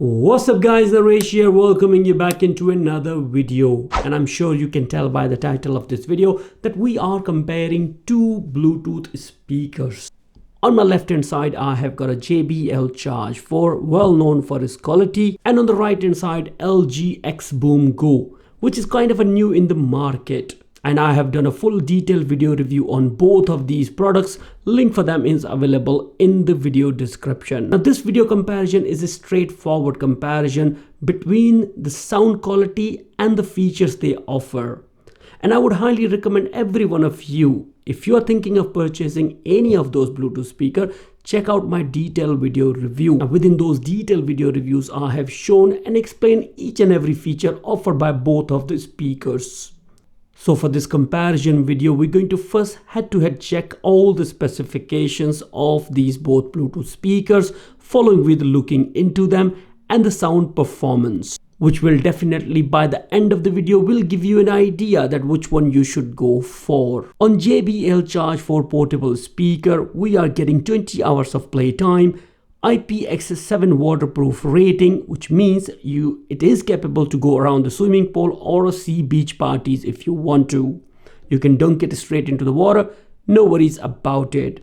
What's up guys, Naresh here, welcoming you back into another video. And I'm sure you can tell by the title of this video that we are comparing two Bluetooth speakers. On my left hand side I have got a JBL Charge 4, well known for its quality, and on the right hand side LG XBOOM Go, which is kind of a new in the market. And I have done a full detailed video review on both of these products. Link for them is available in the video description. Now this video comparison is a straightforward comparison between the sound quality and the features they offer. And I would highly recommend every one of you, if you are thinking of purchasing any of those Bluetooth speakers, check out my detailed video review. Now within those detailed video reviews, I have shown and explained each and every feature offered by both of the speakers. So for this comparison video, we're going to first head-to-head check all the specifications of these both Bluetooth speakers, following with looking into them and the sound performance, which will definitely by the end of the video will give you an idea that which one you should go for. On JBL Charge 4 portable speaker, we are getting 20 hours of playtime, IPX7 waterproof rating, which means it is capable to go around the swimming pool or sea beach parties if you want to. You can dunk it straight into the water, no worries about it.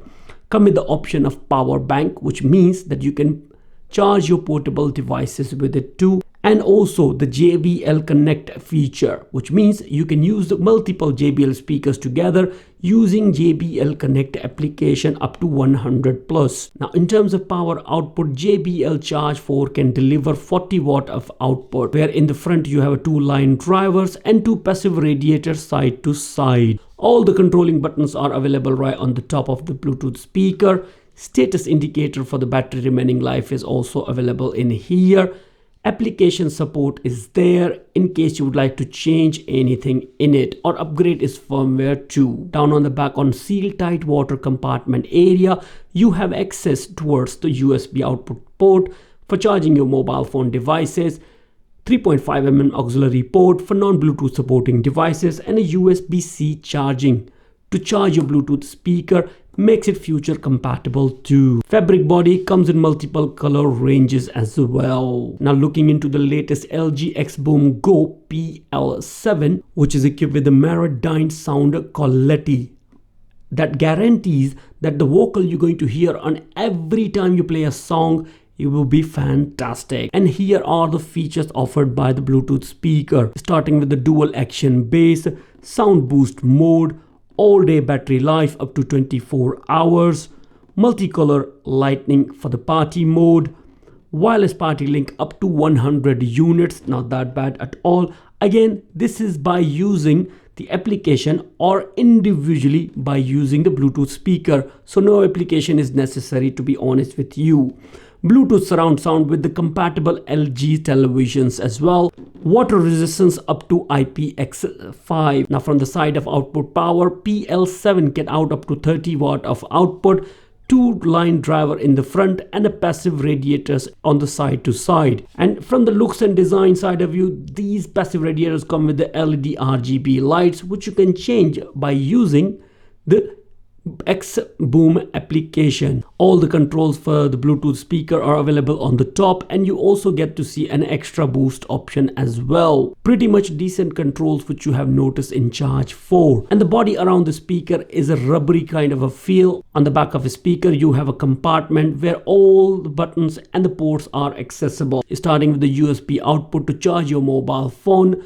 Come with the option of power bank, which means that you can charge your portable devices with it too. And also the JBL Connect feature, which means you can use the multiple JBL speakers together using JBL Connect application up to 100 plus. Now in terms of power output, JBL Charge 4 can deliver 40 watt of output, where in the front you have two line drivers and two passive radiators side to side. All the controlling buttons are available right on the top of the Bluetooth speaker. Status indicator for the battery remaining life is also available in here. Application support is there in case you would like to change anything in it or upgrade its firmware too. Down on the back on seal tight water compartment area, you have access towards the USB output port for charging your mobile phone devices, 3.5mm auxiliary port for non-Bluetooth supporting devices, and a USB-C charging to charge your Bluetooth speaker. Makes it future compatible too. Fabric body comes in multiple color ranges as well. Now looking into the latest LG XBOOM Go PL7, which is equipped with the Meridian sound quality that guarantees that the vocal you're going to hear on every time you play a song, it will be fantastic. And here are the features offered by the Bluetooth speaker, starting with the dual action bass, sound boost mode, all-day battery life up to 24 hours, multicolor lighting for the party mode, wireless party link up to 100 units, not that bad at all. Again, this is by using the application or individually by using the Bluetooth speaker, so no application is necessary, to be honest with you. Bluetooth surround sound with the compatible LG televisions as well. Water resistance up to IPX5. Now from the side of output power, PL7 get out up to 30 watt of output, two line driver in the front and a passive radiators on the side to side. And from the looks and design side of view, these passive radiators come with the LED RGB lights, which you can change by using the XBOOM application. All the controls for the Bluetooth speaker are available on the top, and you also get to see an extra boost option as well. Pretty much decent controls which you have noticed in Charge 4. And the body around the speaker is a rubbery kind of a feel. On the back of a speaker you have a compartment where all the buttons and the ports are accessible, starting with the USB output to charge your mobile phone,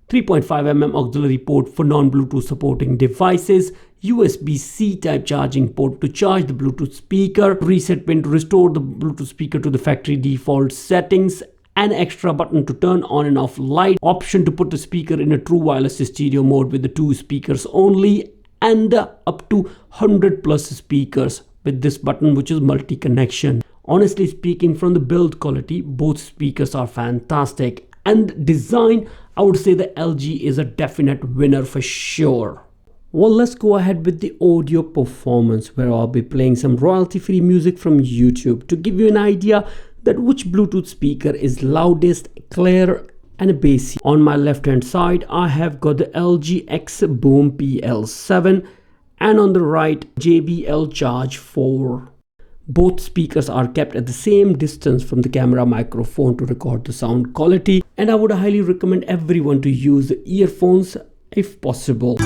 3.5mm auxiliary port for non-Bluetooth supporting devices, USB-C type charging port to charge the Bluetooth speaker, reset pin to restore the Bluetooth speaker to the factory default settings, an extra button to turn on and off light, option to put the speaker in a true wireless stereo mode with the two speakers only, and up to 100 plus speakers with this button, which is multi-connection. Honestly speaking, from the build quality, both speakers are fantastic, and design, I would say the LG is a definite winner for sure. Well, let's go ahead with the audio performance, where I'll be playing some royalty-free music from YouTube to give you an idea that which Bluetooth speaker is loudest, clear and bassy. On my left hand side, I have got the LG XBOOM PL7, and on the right, JBL Charge 4. Both speakers are kept at the same distance from the camera microphone to record the sound quality, and I would highly recommend everyone to use the earphones if possible.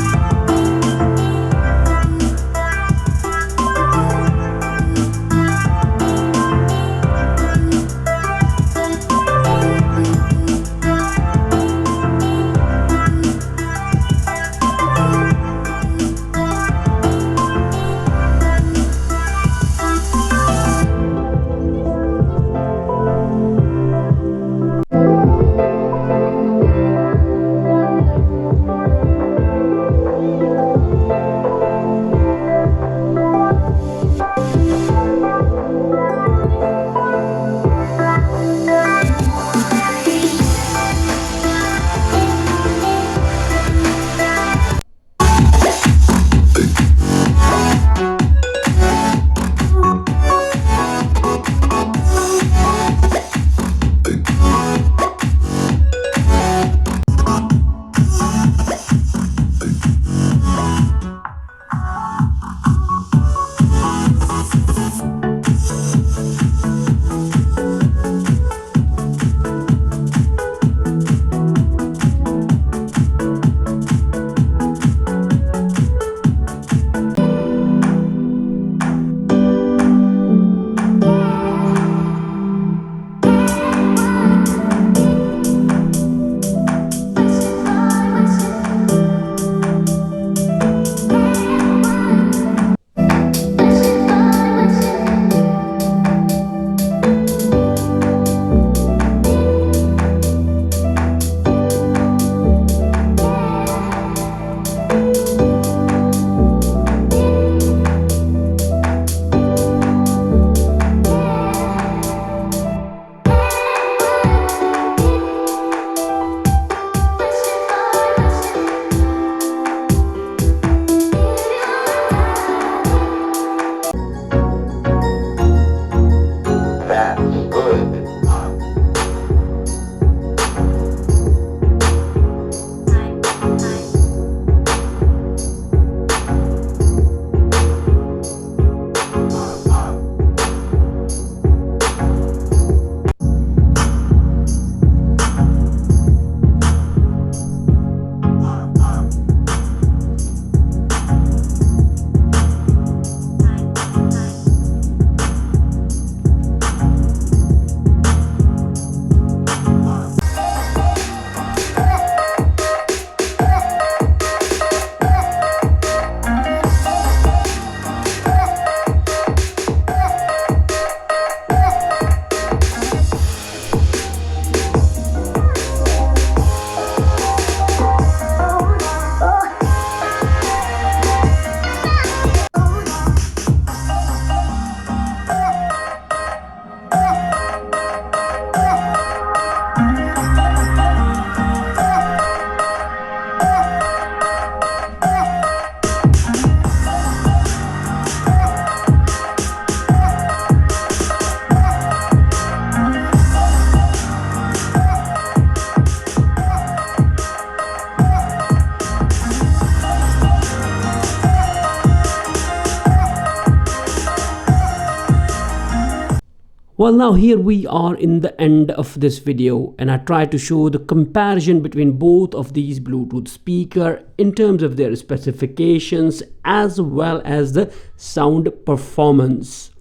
Well, now here we are in the end of this video, and I try to show the comparison between both of these Bluetooth speaker in terms of their specifications as well as the sound performance.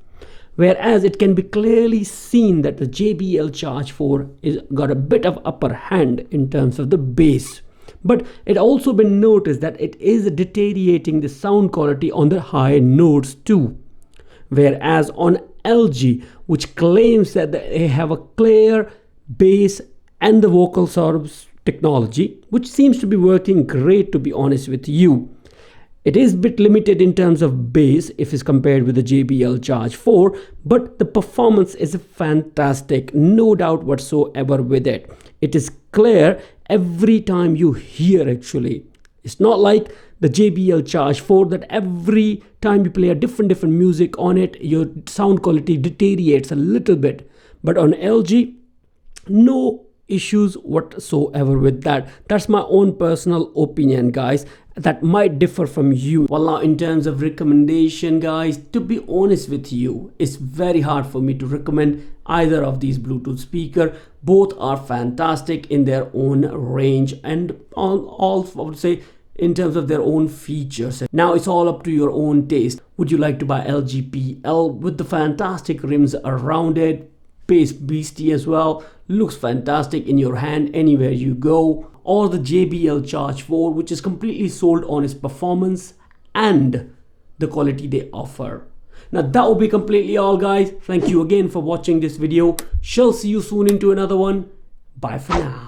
Whereas it can be clearly seen that the JBL Charge 4 is got a bit of upper hand in terms of the bass. But it also been noticed that it is deteriorating the sound quality on the high notes too. Whereas on LG, which claims that they have a clear bass and the vocal sorbs technology, which seems to be working great, to be honest with you. It is a bit limited in terms of bass if it's compared with the JBL Charge 4, but the performance is fantastic, no doubt whatsoever with it. It is clear every time you hear actually. It's not like the JBL Charge 4 that every time you play a different music on it, your sound quality deteriorates a little bit. But on LG, no issues whatsoever with that. That's my own personal opinion, guys. That might differ from you. Well, now in terms of recommendation, guys, to be honest with you, it's very hard for me to recommend either of these Bluetooth speaker. Both are fantastic in their own range and all I would say in terms of their own features. Now it's all up to your own taste. Would you like to buy LG PL with the fantastic rims around it? Bass beastie as well, looks fantastic in your hand anywhere you go, or the JBL Charge 4, which is completely sold on its performance and the quality they offer. Now that will be completely all, guys. Thank you again for watching this video. Shall see you soon into another one. Bye for now.